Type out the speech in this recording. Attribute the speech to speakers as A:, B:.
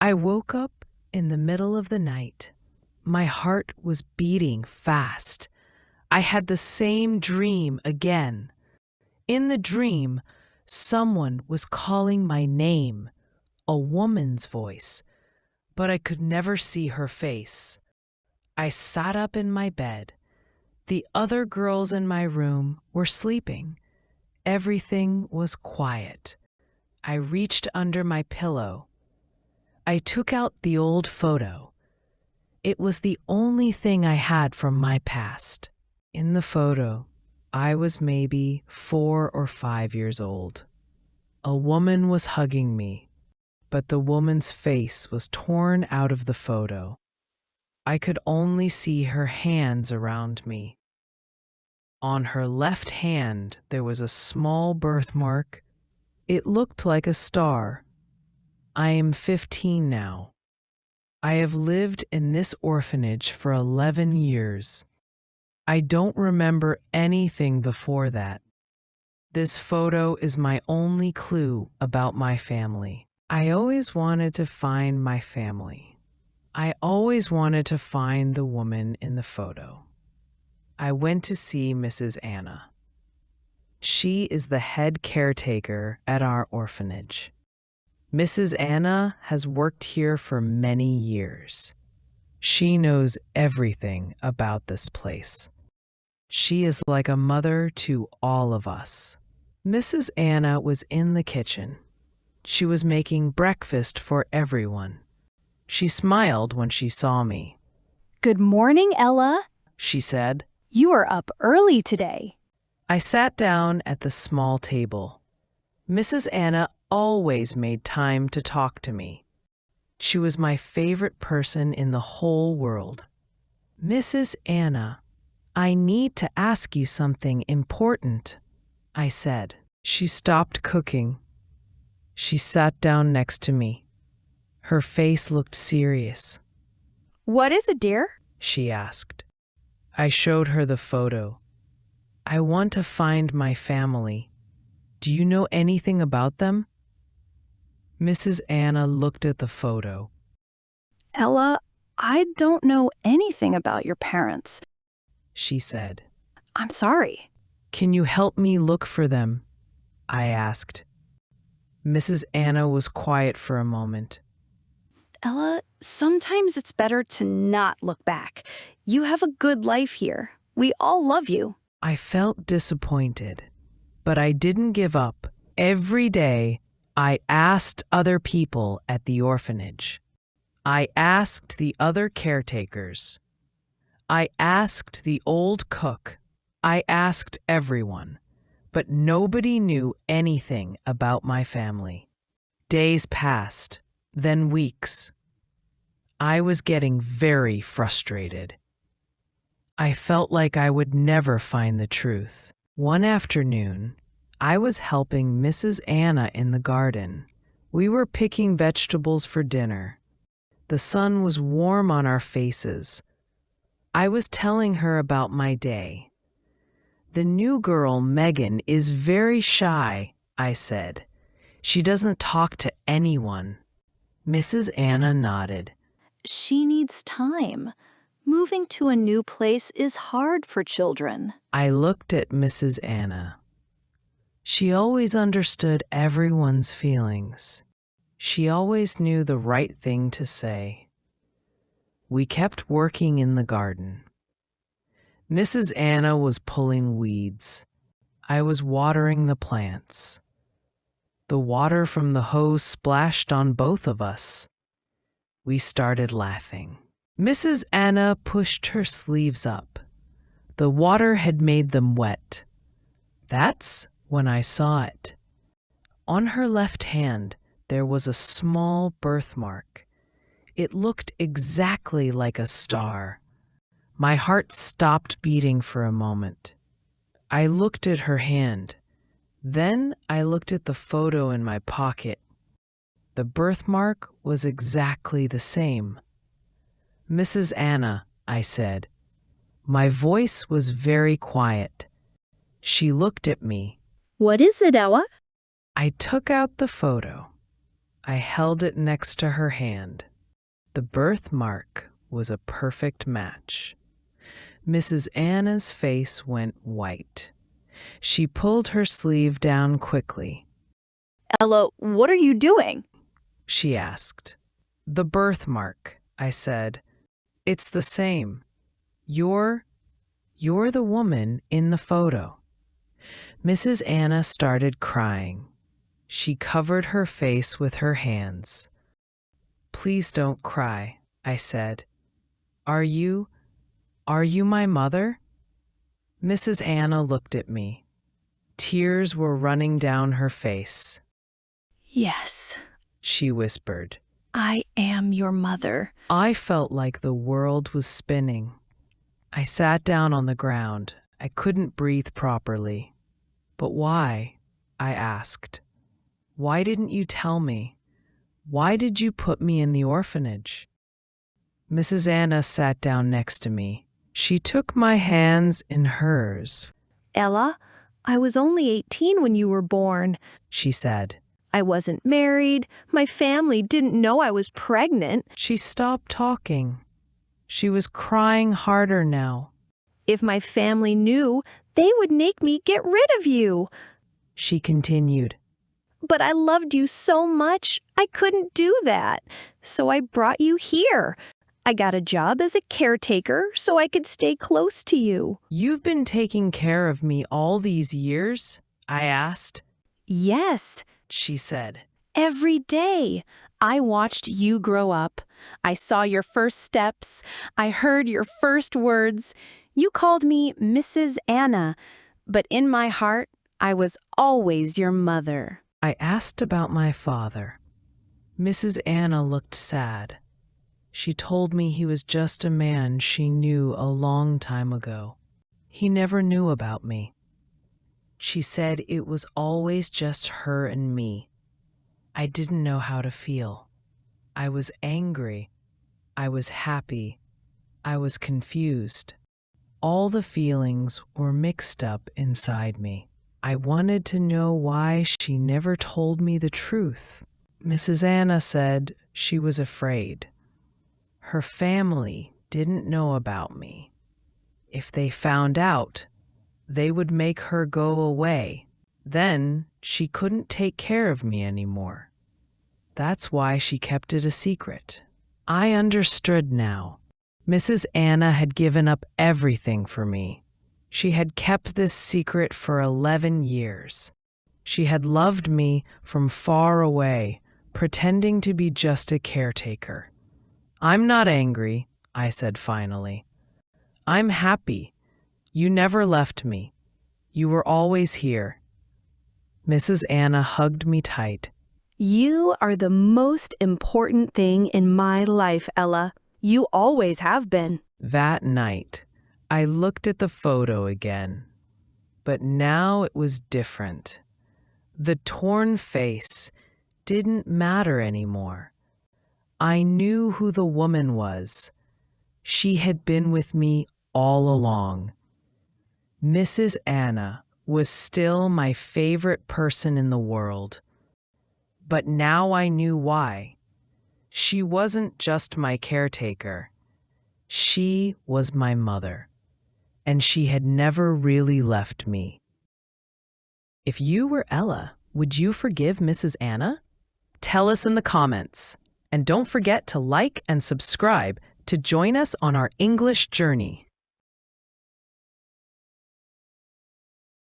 A: I woke up in the middle of the night. My heart was beating fast. I had the same dream again. In the dream, someone was calling my name, a woman's voice, but I could never see her face. I sat up in my bed. The other girls in my room were sleeping. Everything was quiet. I reached under my pillow. I took out the old photo. It was the only thing I had from my past. In the photo, I was maybe 4 or 5 years old. A woman was hugging me, but the woman's face was torn out of the photo. I could only see her hands around me. On her left hand, there was a small birthmark. It looked like a star. I am 15 now. I have lived in this orphanage for 11 years. I don't remember anything before that. This photo is my only clue about my family. I always wanted to find my family. I always wanted to find the woman in the photo. I went to see Mrs. Anna. She is the head caretaker at our orphanage. Mrs. Anna has worked here for many years. She knows everything about this place. She is like a mother to all of us. Mrs. Anna was in the kitchen. She was making breakfast for everyone. She smiled when she saw me.
B: "Good morning, Ella,"
A: she said.
B: "You are up early today."
A: I sat down at the small table. Mrs. Anna always made time to talk to me. She was my favorite person in the whole world. "Mrs. Anna, I need to ask you something important," I said. She stopped cooking. She sat down next to me. Her face looked serious.
B: "What is it, dear?"
A: she asked. I showed her the photo. "I want to find my family. Do you know anything about them?" Mrs. Anna looked at the photo.
B: "Ella, I don't know anything about your parents,"
A: she said.
B: "I'm sorry."
A: "Can you help me look for them?" I asked. Mrs. Anna was quiet for a moment.
B: "Ella, sometimes it's better to not look back. You have a good life here. We all love you."
A: I felt disappointed, but I didn't give up. Every day, I asked other people at the orphanage. I asked the other caretakers. I asked the old cook. I asked everyone, but nobody knew anything about my family. Days passed, then weeks. I was getting very frustrated. I felt like I would never find the truth. One afternoon, I was helping Mrs. Anna in the garden. We were picking vegetables for dinner. The sun was warm on our faces. I was telling her about my day. "The new girl, Megan, is very shy," I said. "She doesn't talk to anyone." Mrs. Anna nodded.
B: "She needs time. Moving to a new place is hard for children."
A: I looked at Mrs. Anna. She always understood everyone's feelings. She always knew the right thing to say. We kept working in the garden. Mrs. Anna was pulling weeds. I was watering the plants. The water from the hose splashed on both of us. We started laughing. Mrs. Anna pushed her sleeves up. The water had made them wet. That's when I saw it. On her left hand, there was a small birthmark. It looked exactly like a star. My heart stopped beating for a moment. I looked at her hand. Then I looked at the photo in my pocket. The birthmark was exactly the same. "Mrs. Anna," I said. My voice was very quiet. She looked at me.
B: "What is it, Ella?"
A: I took out the photo. I held it next to her hand. The birthmark was a perfect match. Mrs. Anna's face went white. She pulled her sleeve down quickly.
B: Ella, what are you doing?
A: She asked. The birthmark, I said. It's the same. You're the woman in the photo. Mrs. Anna started crying. She covered her face with her hands. Please don't cry, I said. Are you my mother? Mrs. Anna looked at me. Tears were running down her face.
B: Yes,
A: She whispered.
B: I am your mother.
A: I felt like the world was spinning. I sat down on the ground. I couldn't breathe properly. But why? I asked. Why didn't you tell me? Why did you put me in the orphanage? Mrs. Anna sat down next to me. She took my hands in hers.
B: Ella, I was only 18 when you were born.
A: She said.
B: I wasn't married. My family didn't know I was pregnant.
A: She stopped talking. She was crying harder now.
B: If my family knew, they would make me get rid of you.
A: She continued.
B: But I loved you so much, I couldn't do that. So I brought you here. I got a job as a caretaker so I could stay close to you.
A: You've been taking care of me all these years? I asked.
B: Yes,
A: She said.
B: every day. I watched you grow up. I saw your first steps. I heard your first words. You called me Mrs. Anna, but in my heart, I was always your mother.
A: I asked about my father. Mrs. Anna looked sad. She told me he was just a man she knew a long time ago. He never knew about me. She said it was always just her and me. I didn't know how to feel. I was angry. I was happy. I was confused. All the feelings were mixed up inside me. I wanted to know why she never told me the truth. Mrs. Anna said she was afraid. Her family didn't know about me. If they found out, they would make her go away. Then she couldn't take care of me anymore. That's why she kept it a secret. I understood now. Mrs. Anna had given up everything for me. She had kept this secret for 11 years. She had loved me from far away, pretending to be just a caretaker. I'm not angry, I said finally. I'm happy. You never left me. You were always here. Mrs. Anna hugged me tight.
B: You are the most important thing in my life, Ella. You always have been.
A: That night, I looked at the photo again, but now it was different. The torn face didn't matter anymore. I knew who the woman was. She had been with me all along. Mrs. Anna was still my favorite person in the world. But now I knew why. She wasn't just my caretaker. She was my mother, and she had never really left me. If you were Ella, would you forgive Mrs. Anna? Tell us in the comments. And don't forget to like and subscribe to join us on our English journey.